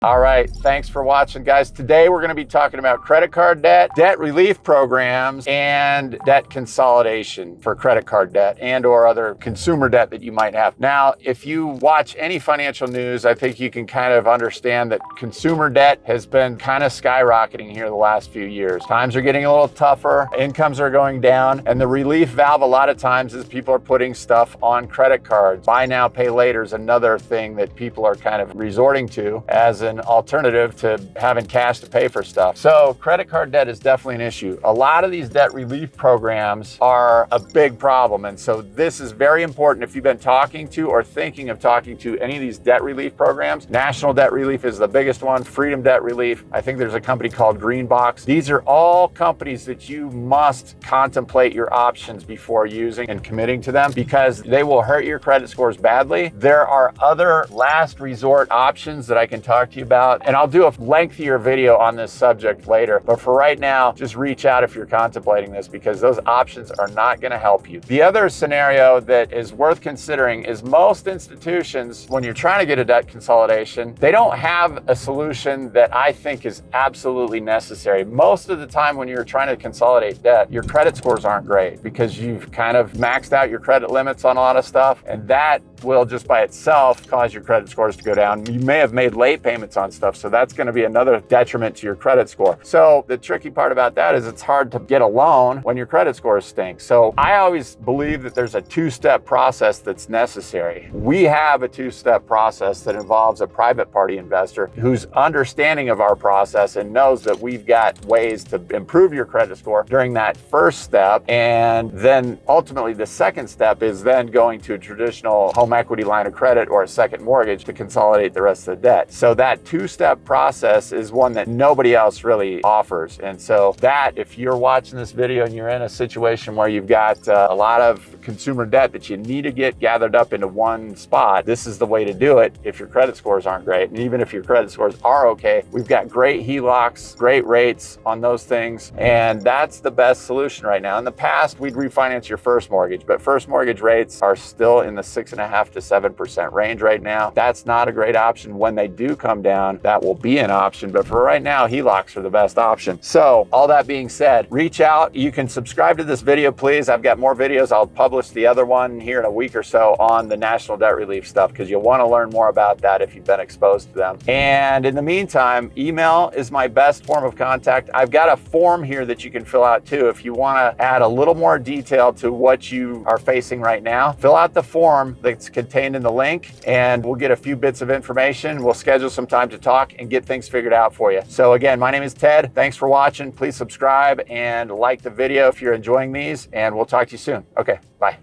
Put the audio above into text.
All right, thanks for watching, guys. Today we're going to be talking about credit card debt, debt relief programs, and debt consolidation for credit card debt and or other consumer debt that you might have. Now, if you watch any financial news, I think you can kind of understand that consumer debt has been kind of skyrocketing here the last few years. Times are getting a little tougher, incomes are going down, and the relief valve a lot of times is people are putting stuff on credit cards. Buy now, pay later is another thing that people are kind of resorting to as an alternative to having cash to pay for stuff. So credit card debt is definitely an issue. A lot of these debt relief programs are a big problem. And so this is very important if you've been talking to or thinking of talking to any of these debt relief programs. National Debt Relief is the biggest one, Freedom Debt Relief. I think there's a company called Greenbox. These are all companies that you must contemplate your options before using and committing to them because they will hurt your credit scores badly. There are other last resort options that I can talk to you about, and I'll do a lengthier video on this subject later. But for right now, just reach out if you're contemplating this because those options are not going to help you. The other scenario that is worth considering is most institutions, when you're trying to get a debt consolidation, they don't have a solution that I think is absolutely necessary. Most of the time when you're trying to consolidate debt, your credit scores aren't great because you've kind of maxed out your credit limits on a lot of stuff, and that will just by itself cause your credit scores to go down. You may have made late payments on stuff, so that's going to be another detriment to your credit score. So the tricky part about that is it's hard to get a loan when your credit scores stink. So I always believe that there's a two-step process that's necessary. We have a two-step process that involves a private party investor who's understanding of our process and knows that we've got ways to improve your credit score during that first step. And then ultimately the second step is then going to a traditional home equity line of credit or a second mortgage to consolidate the rest of the debt. So that two-step process is one that nobody else really offers. And so that, if you're watching this video and you're in a situation where you've got a lot of consumer debt that you need to get gathered up into one spot, this is the way to do it if your credit scores aren't great. And even if your credit scores are okay, we've got great HELOCs, great rates on those things. And that's the best solution right now. In the past, we'd refinance your first mortgage, but first mortgage rates are still in the 6.5% to 7% range right now. That's not a great option. When they do come down, that will be an option. But for right now, HELOCs are the best option. So all that being said, reach out. You can subscribe to this video, please. I've got more videos. I'll publish the other one here in a week or so on the national debt relief stuff because you'll want to learn more about that if you've been exposed to them. And in the meantime, email is my best form of contact. I've got a form here that you can fill out too. If you want to add a little more detail to what you are facing right now, fill out the form that's contained in the link and we'll get a few bits of information. We'll schedule some time to talk and get things figured out for you. So again, my name is Ted. Thanks for watching. Please subscribe and like the video if you're enjoying these, and we'll talk to you soon. Okay, bye.